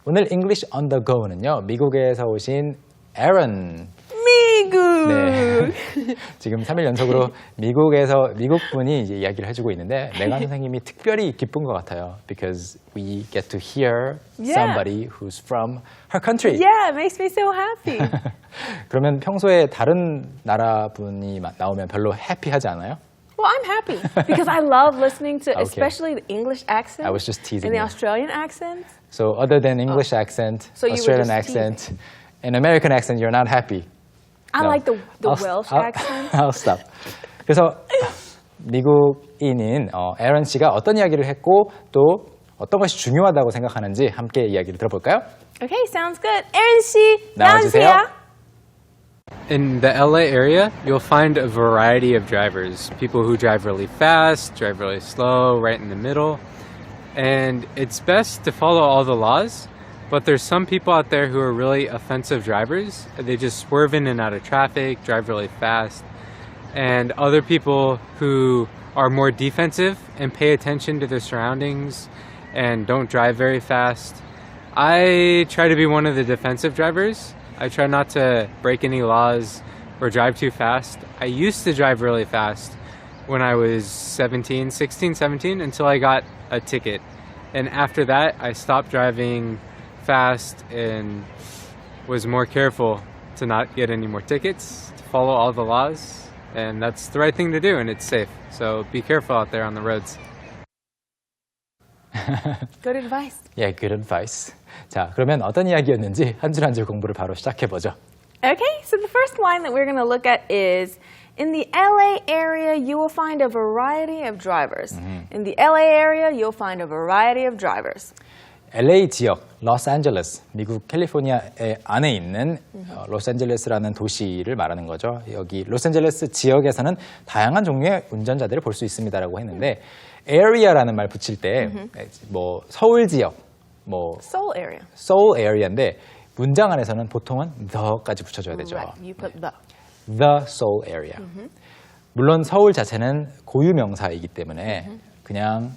오늘 English on the go는요. 미국에서 오신 Aaron. 미국. 네. 지금 3일 연속으로 미국 분이 이제 이야기를 해주고 있는데 메간 선생님이 특별히 기쁜 것 같아요. Because we get to hear somebody who's from her country. Yeah, it makes me so happy. 그러면 평소에 다른 나라 분이 나오면 별로 해피하지 않아요? Well, I'm happy because I love listening to, Okay. especially the English accent. I was just teasing and the you. Australian accent. So other than English accent, So you were Australian just accent, and American accent, you're not happy. I No. like the Welsh accent. I'll stop. 그래서 미국인인 에런 씨가 어떤 이야기를 했고 또 어떤 것이 중요하다고 생각하는지 함께 이야기를 들어볼까요? Okay, sounds good. Erin 씨, 나와주세요. 나와주세요. In the LA area, you'll find a variety of drivers. People who drive really fast, drive really slow, right in the middle. And it's best to follow all the laws, but there's some people out there who are really offensive drivers. They just swerve in and out of traffic, drive really fast. And other people who are more defensive and pay attention to their surroundings and don't drive very fast. I try to be one of the defensive drivers. I try not to break any laws or drive too fast. I used to drive really fast when I was 16, 17, until I got a ticket. And after that, I stopped driving fast and was more careful to not get any more tickets, to follow all the laws. And that's the right thing to do, and it's safe. So be careful out there on the roads. Good advice. Yeah, good advice. 자, 그러면 어떤 이야기였는지 한 줄 한 줄 공부를 바로 시작해보죠. Okay, so the first line that we're going to look at is, in the LA area, you will find a variety of drivers. In the LA area, you'll find a variety of drivers. LA 지역, 로스앤젤레스, 미국 캘리포니아의 안에 있는 로스앤젤레스라는 도시를 말하는 거죠. 여기 로스앤젤레스 지역에서는 다양한 종류의 운전자들을 볼 수 있습니다라고 했는데 area라는 말 붙일 때 뭐 서울 지역, 뭐 Seoul area. Seoul area인데 문장 안에서는 보통은 the까지 붙여줘야 되죠. Right, you put the. The Seoul area. 물론 서울 자체는 고유 명사이기 때문에 그냥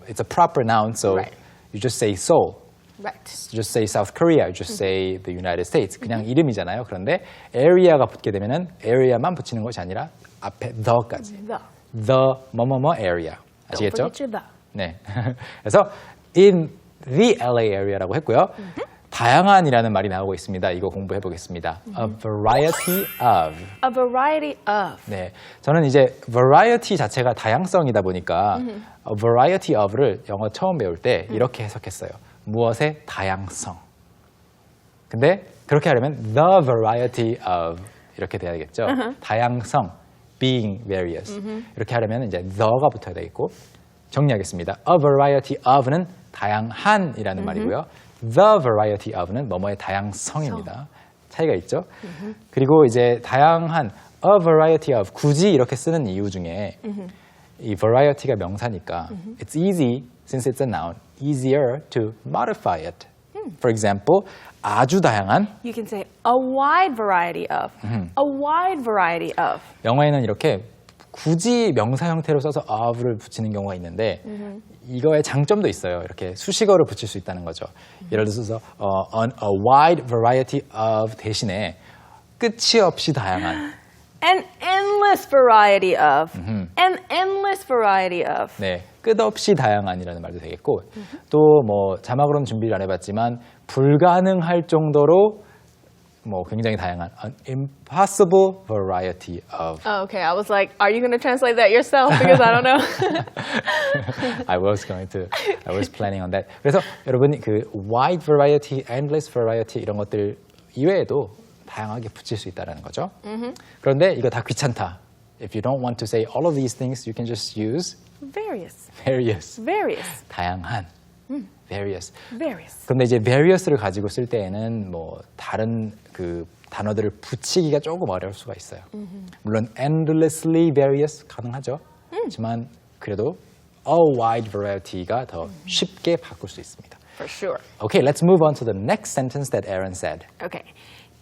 it's a proper noun, so Right. you just say Seoul. Right. You just say South Korea, you just say the United States. 그냥 이름이잖아요. 그런데 area가 붙게 되면은 area만 붙이는 것이 아니라 앞에 the까지. The 뭐뭐뭐 area. 아시겠죠? Don't forget your the. 네. 그래서 in the LA area라고 했고요. 다양한이라는 말이 나오고 있습니다. 이거 공부해 보겠습니다. A variety of. A variety of. 네, 저는 이제 variety 자체가 다양성이다 보니까 a variety of를 영어 처음 배울 때 이렇게 해석했어요. 무엇의 다양성. 근데 그렇게 하려면 the variety of 이렇게 돼야겠죠. 다양성, being various. 이렇게 하려면 이제 the가 붙어야 되겠고 정리하겠습니다. A variety of는 다양한이라는 말이고요. The variety of는 뭐뭐의 다양성입니다. 차이가 있죠. 그리고 이제 다양한 a variety of 굳이 이렇게 쓰는 이유 중에 이 variety가 명사니까 it's easy, since it's a noun, easier to modify it. For example, 아주 다양한 You can say a wide variety of. A wide variety of. 영어에는 이렇게 굳이 명사 형태로 써서 of를 붙이는 경우가 있는데 이거의 장점도 있어요. 이렇게 수식어를 붙일 수 있다는 거죠. 예를 들어서 a wide variety of 대신에 끝이 없이 다양한 An endless variety of. An endless variety of. 네, 끝없이 다양한이라는 말도 되겠고 또 뭐 자막으로는 준비를 안 해봤지만 불가능할 정도로 뭐 굉장히 다양한 an impossible variety of. Oh, okay, I was like, are you going to translate that yourself? Because I don't know. I was planning on that. 그래서 여러분이 그 wide variety, endless variety 이런 것들 이외에도 다양하게 붙일 수 있다는 거죠. 그런데 이거 다 귀찮다. If you don't want to say all of these things, you can just use Various. various. Various. 다양한. various. Various. 그런데 이제 variously 가지고 쓸 때에는 뭐 다른 그 단어들을 붙이기가 조금 어려울 수가 있어요. 물론 endlessly various 가능하죠. 하지만 그래도 a wide variety가 더 쉽게 바꿀 수 있습니다. For sure. Okay, let's move on to the next sentence that Aaron said. Okay.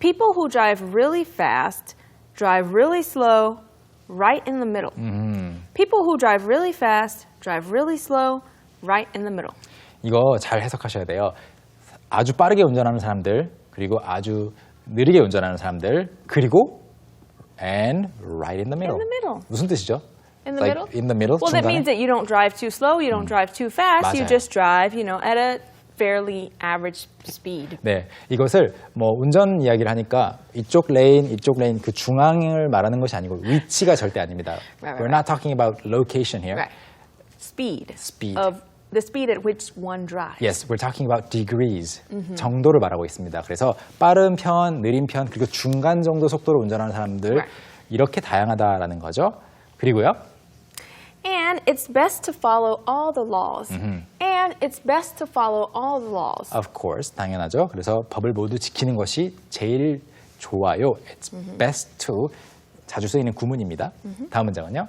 People who drive really fast drive really slow right in the middle. People who drive really fast drive really slow right in the middle. 이거 잘 해석하셔야 돼요. 아주 빠르게 운전하는 사람들, 그리고 아주 느리게 운전하는 사람들, 그리고 and right in the middle. In the middle. 무슨 뜻이죠? In the Like middle? in the middle. Well, that 중간에? means that you don't drive too slow, you don't drive too fast, you 맞아요. just drive, at a fairly average speed. 네, 이것을 뭐 운전 이야기를 하니까 이쪽 레인 그 중앙을 말하는 것이 아니고 위치가 절대 아닙니다. Right, We're not talking about location here. Right. Speed. Speed. Of the speed at which one drives. Yes, we're talking about degrees. 정도를 말하고 있습니다. 그래서 빠른 편, 느린 편, 그리고 중간 정도 속도로 운전하는 사람들 Right. 이렇게 다양하다라는 거죠. 그리고요. And it's best to follow all the laws. And it's best to follow all the laws. Of course, 당연하죠. 그래서 법을 모두 지키는 것이 제일 좋아요. It's best to 자주 쓰이는 구문입니다. 다음 문장은요.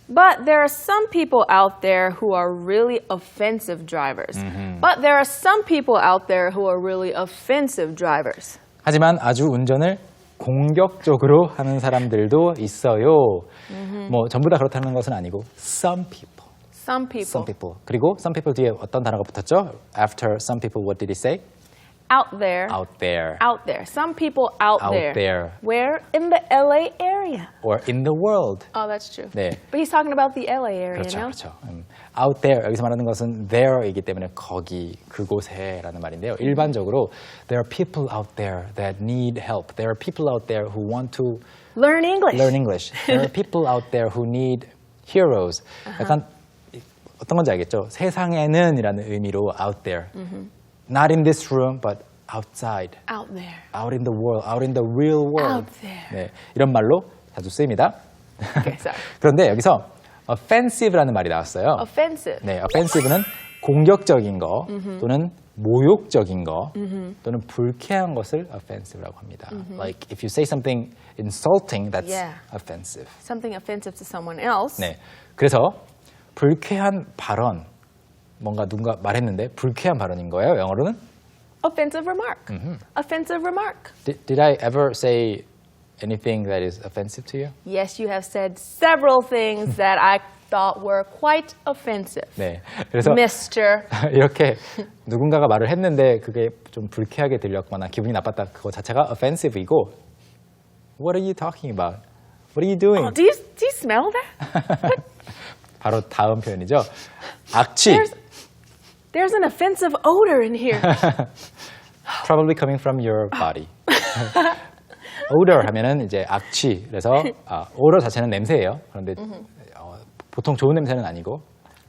But there are some people out there who are really offensive drivers. But there are some people out there who are really offensive drivers. 하지만 아주 운전을 공격적으로 하는 사람들도 있어요. 뭐 전부 다 그렇다는 것은 아니고 some people. Some people. Some people. 그리고 some people 뒤에 어떤 단어가 붙었죠? After some people, what did he say? Out there. Out there. Out there. Some people out, Out there. Where? In the LA area. Or in the world. Oh, that's true. 네. But he's talking about the LA area, 그렇죠, no? 그렇죠. Out there 여기서 말하는 것은 there이기 때문에 거기, 그곳에라는 말인데요. 일반적으로 there are people out there that need help. There are people out there who want to Learn English. learn English. There are people out there who need heroes. 약간 어떤 건지 알겠죠? 세상에는이라는 의미로 out there. Not in this room, but outside. Out there. Out in the world, out in the real world. Out there. 네, 이런 말로 자주 쓰입니다. Okay, sorry. 그런데 여기서 offensive라는 말이 나왔어요. Offensive. 네, offensive는 공격적인 거 또는 모욕적인 거 또는 불쾌한 것을 offensive라고 합니다. Like if you say something insulting, that's Yeah. offensive. Something offensive to someone else. 네, 그래서 불쾌한 발언, 뭔가 누군가 말했는데 불쾌한 발언인 거예요. 영어로는 Offensive remark. Offensive remark. Did I ever say anything that is offensive to you? Yes, you have said several things that I thought were quite offensive. 네, 그래서 Mister. 이렇게 누군가가 말을 했는데 그게 좀 불쾌하게 들렸거나 기분이 나빴다 그거 자체가 offensive이고 What are you talking about? What are you doing? Oh, do you smell that? 바로 다음 표현이죠. 악취. There's an offensive odor in here. Probably coming from your body. odor 하면은 이제 악취. 그래서 odor 자체는 냄새예요. 그런데 보통 좋은 냄새는 아니고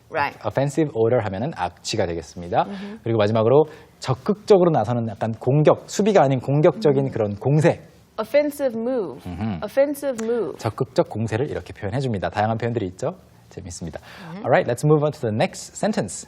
Right. offensive odor 하면은 악취가 되겠습니다. 그리고 마지막으로 적극적으로 나서는 약간 공격, 수비가 아닌 공격적인 그런 공세. Offensive move. Offensive move. 적극적 공세를 이렇게 표현해 줍니다. 다양한 표현들이 있죠. 재밌습니다. Alright, let's move on to the next sentence.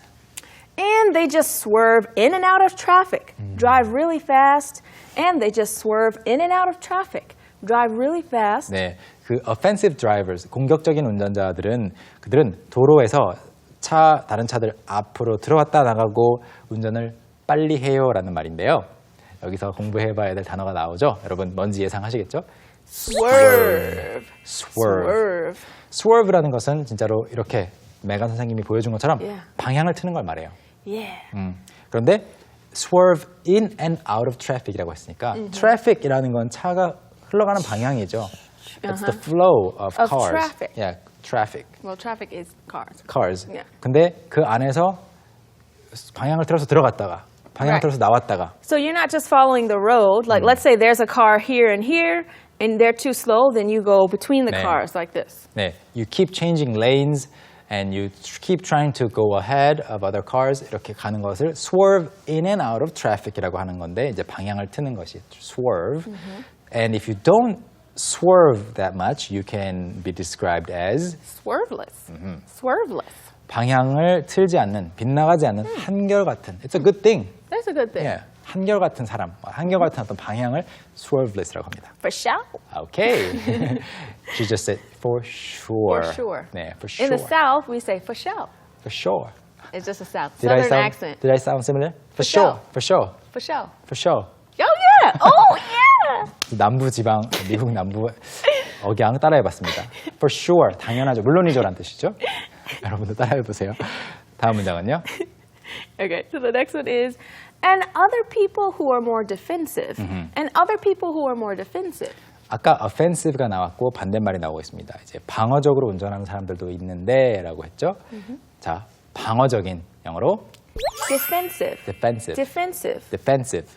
And they just swerve in and out of traffic, drive really fast, and they just swerve in and out of traffic, drive really fast. 네, 그 offensive drivers, 공격적인 운전자들은 그들은 도로에서 다른 차들 앞으로 들어왔다 나가고 운전을 빨리 해요라는 말인데요. 여기서 공부해봐야 될 단어가 나오죠. 여러분 뭔지 예상하시겠죠? Swerve. Swerve. Swerve라는 것은 진짜로 이렇게 메간 선생님이 보여준 것처럼 Yeah. 방향을 트는 걸 말해요. Yeah. 그런데 swerve in and out of traffic이라고 했으니까 traffic이라는 건 차가 흘러가는 방향이죠. It's the flow of Of cars. traffic. Yeah, traffic. Well, traffic is cars. Cars. Yeah. 근데 그 안에서 방향을 틀어서 들어갔다가 방향을 Right. 틀어서 나왔다가 So you're not just following the road. Like, let's say there's a car here, and they're too slow, then you go between the 네. cars like this. 네, you keep changing lanes and you keep trying to go ahead of other cars 이렇게 가는 것을 swerve in and out of traffic이라고 하는 건데 이제 방향을 트는 것이 swerve. And if you don't swerve that much, you can be described as Swerveless. Swerveless. 방향을 틀지 않는, 빗나가지 않는 한결같은. It's a good thing. That's a good thing. Yeah, 한결같은 사람, 한결같은 어떤 방향을 swerveless라고 합니다. For sure. Okay. She just said for sure. For sure. 네, for sure. In the South, we say for sure. For sure. It's just a South. Did I Southern sound, accent. Did I sound similar? For sure. sure. For sure. For sure. For sure. Oh, yeah. Oh, yeah. 남부 지방, 미국 남부 억양 따라해봤습니다. For sure. 당연하죠. 물론이죠란 뜻이죠. 여러분도 따라해보세요. 다음 문장은요. Okay, so the next one is, And other people who are more defensive. And other people who are more defensive. 아까 offensive가 나왔고 반대말이 나오고 있습니다. 이제 방어적으로 운전하는 사람들도 있는데라고 했죠. 자, 방어적인 영어로 Defensive. defensive. Defensive. defensive.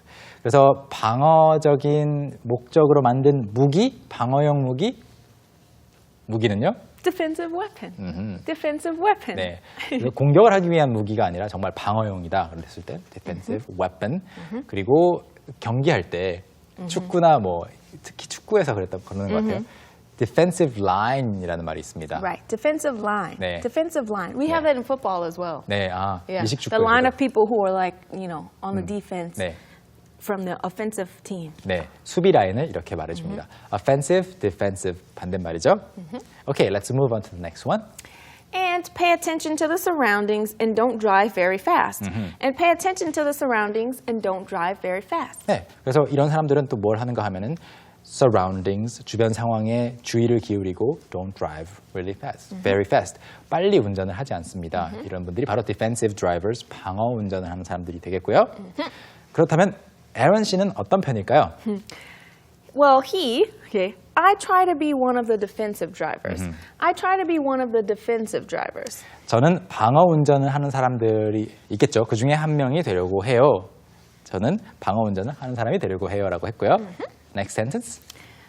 그래서 방어적인 목적으로 만든 무기, 방어용 무기는요? Defensive weapon. Defensive weapon. 네. 그래서 공격을 하기 위한 무기가 아니라 정말 방어용이다. 그랬을 때 defensive weapon. 그리고 경기할 때 축구나 뭐 특히 축구에서 그러는 것 같아요. defensive line이라는 말이 있습니다. Right. Defensive line. 네. Defensive line. We have that in football as well. 네, 아, Yeah. 미식 The line 축구에서도. of people who are like, on the defense 네. from the offensive team. 네, 수비 라인을 이렇게 말해줍니다. Offensive, defensive 반대말이죠. Okay, let's move on to the next one. And pay attention to the surroundings and don't drive very fast. And pay attention to the surroundings and don't drive very fast. 네, 그래서 이런 사람들은 또 뭘 하는가 하면은 surroundings, 주변 상황에 주의를 기울이고 don't drive really fast, very fast. 빨리 운전을 하지 않습니다. 이런 분들이 바로 defensive drivers, 방어 운전을 하는 사람들이 되겠고요. 그렇다면 에런 씨는 어떤 편일까요? Well, I try to be one of the defensive drivers. I try to be one of the defensive drivers. 저는 방어 운전을 하는 사람들이 있겠죠. 그 중에 한 명이 되려고 해요. 저는 방어 운전을 하는 사람이 되려고 해요라고 했고요. Next sentence.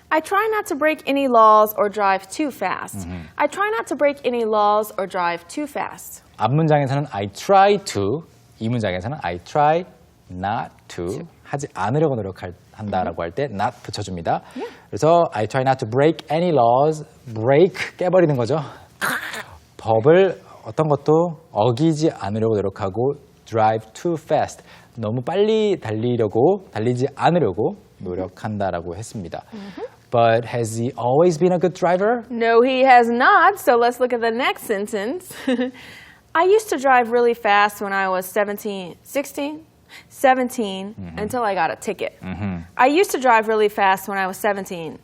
I try not to break any laws or drive too fast. I try not to break any laws or drive too fast. 앞 문장에서는 I try to, 이 문장에서는 I try not to 하지 않으려고 노력한다라고 할 때 not 붙여줍니다. 그래서 I try not to break any laws, break 깨버리는 거죠. 법을 어떤 것도 어기지 않으려고 노력하고 drive too fast 너무 빨리 달리지 않으려고 노력한다라고 했습니다. But has he always been a good driver? No, he has not. So let's look at the next sentence. I used to drive really fast when I was 17 until I got a ticket. I used to drive really fast when I was 17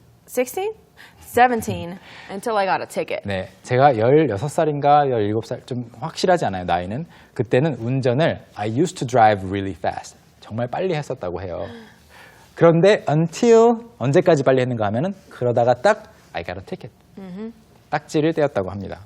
until I got a ticket. 네, 제가 16살인가 17살 좀 확실하지 않아요, 나이는. 그때는 운전을 I used to drive really fast. 정말 빨리 했었다고 해요. 그런데 until 언제까지 빨리 했는가 하면은 그러다가 딱 I got a ticket. 딱지를 떼었다고 합니다.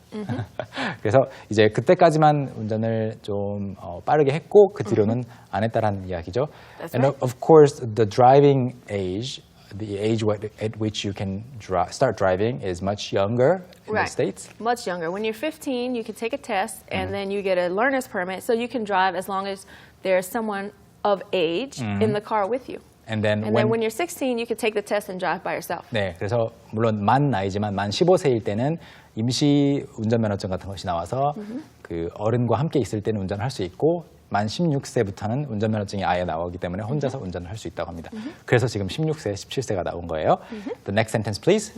그래서 이제 그때까지만 운전을 좀 빠르게 했고 그 뒤로는 안 했다라는 이야기죠. That's And right. of course, the driving age, the age at which you can start driving is much younger in the States. Much younger. When you're 15, you can take a test and then you get a learner's permit so you can drive as long as there's someone of age in the car with you. And then And then when you're 16, you can take the test and drive by yourself. 네, 그래서 물론 만 나이지만 만 15세일 때는 임시 운전면허증 같은 것이 나와서 그 어른과 함께 있을 때는 운전할 수 있고 만 16세부터는 운전면허증이 아예 나오기 때문에 혼자서 운전을 할 수 있다고 합니다. 그래서 지금 16세, 17세가 나온 거예요. The next sentence, please.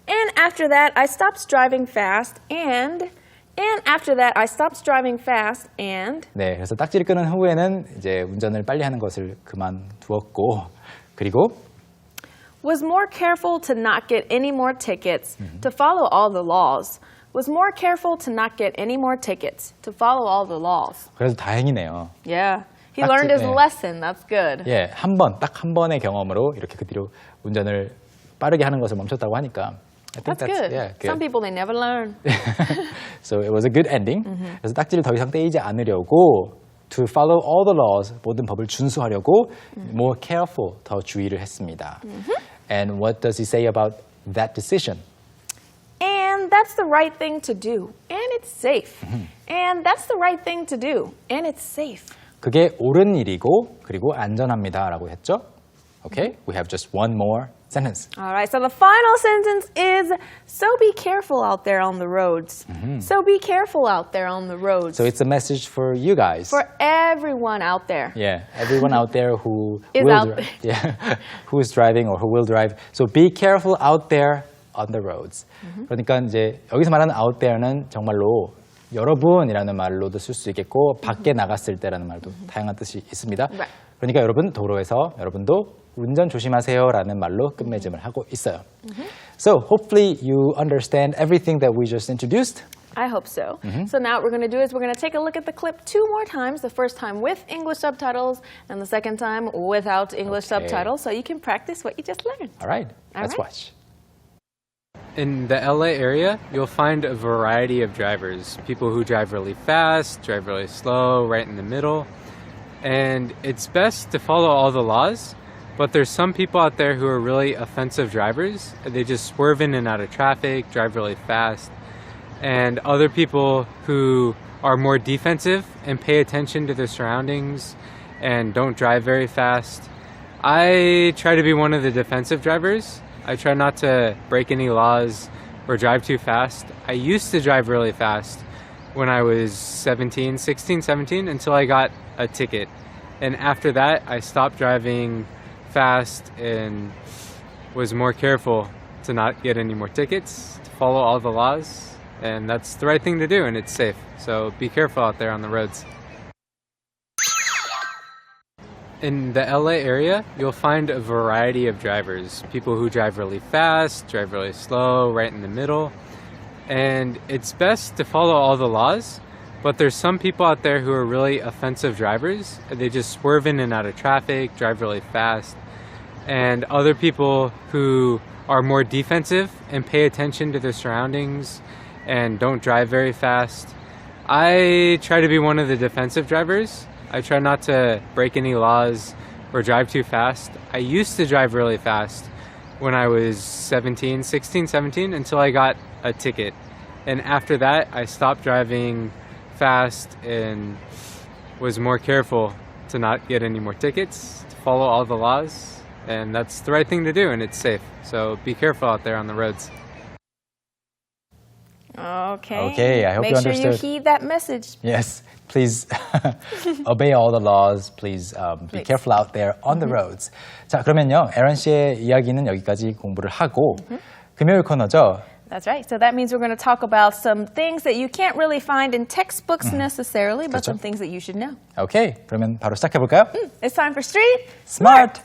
And after that, I stopped driving fast and after that, I stopped driving fast and 네, 그래서 딱지를 끄는 후에는 이제 운전을 빨리 하는 것을 그만두었고 그리고 was more careful to not get any more tickets, to follow all the laws. Was more careful to not get any more tickets, to follow all the laws. 그래서 다행이네요. Yeah. He That's learned it, his yeah. lesson. That's good. 예, 딱 한 번의 경험으로 이렇게 그 뒤로 운전을 빠르게 하는 것을 멈췄다고 하니까 I think That's good. Yeah, good. Some people, they never learn. So it was a good ending. 그래서 딱지를 더 이상 떼이지 않으려고 to follow all the laws, 모든 법을 준수하려고 more careful, 더 주의를 했습니다. And what does he say about that decision? And that's the right thing to do. And it's safe. And that's the right thing to do. And it's safe. 그게 옳은 일이고 그리고 안전합니다라고 했죠. Okay, we have just one more sentence. All right, so the final sentence is, so be careful out there on the roads. So be careful out there on the roads. So it's a message for you guys. For everyone out there. Yeah, everyone out there who Is will out who is driving or who will drive. So be careful out there on the roads. 그러니까 이제 여기서 말하는 out there는 정말로 여러분이라는 말로도 쓸 수 있겠고 밖에 나갔을 때라는 말도 다양한 뜻이 있습니다. Right. 그러니까 여러분 도로에서 여러분도 운전 조심하세요라는 말로 끝맺음을 하고 있어요. So hopefully you understand everything that we just introduced. I hope so. So now what we're going to do is we're going to take a look at the clip 2 more times. The first time with English subtitles and the second time without English Okay. subtitles, so you can practice what you just learned. All right, let's right. watch. In the LA area, you'll find a variety of drivers. People who drive really fast, drive really slow, right in the middle. And it's best to follow all the laws, but there's some people out there who are really offensive drivers. They just swerve in and out of traffic, drive really fast. And other people who are more defensive and pay attention to their surroundings and don't drive very fast. I try to be one of the defensive drivers. I try not to break any laws or drive too fast. I used to drive really fast when I was 16, 17, until I got a ticket. And after that, I stopped driving fast and was more careful to not get any more tickets, to follow all the laws. And that's the right thing to do, and it's safe. So be careful out there on the roads. In the LA area, you'll find a variety of drivers. People who drive really fast, drive really slow, right in the middle. And it's best to follow all the laws, but there's some people out there who are really offensive drivers. They just swerve in and out of traffic, drive really fast. And other people who are more defensive and pay attention to their surroundings and don't drive very fast. I try to be one of the defensive drivers. I try not to break any laws or drive too fast. I used to drive really fast when I was 16, 17, until I got a ticket. And after that, I stopped driving fast and was more careful to not get any more tickets, to follow all the laws. And that's the right thing to do, and it's safe. So be careful out there on the roads. Okay. Okay, I hope Make you sure you understood. heed that message. Yes, please obey all the laws. Please be Please. careful out there on the roads. 자, 그러면요, 에런 씨의 이야기는 여기까지 공부를 하고 금요일 코너죠. That's right. So that means we're going to talk about some things that you can't really find in textbooks necessarily, but 그렇죠. some things that you should know. 오케이, 그러면 바로 시작해 볼까요? It's time for Street Smart.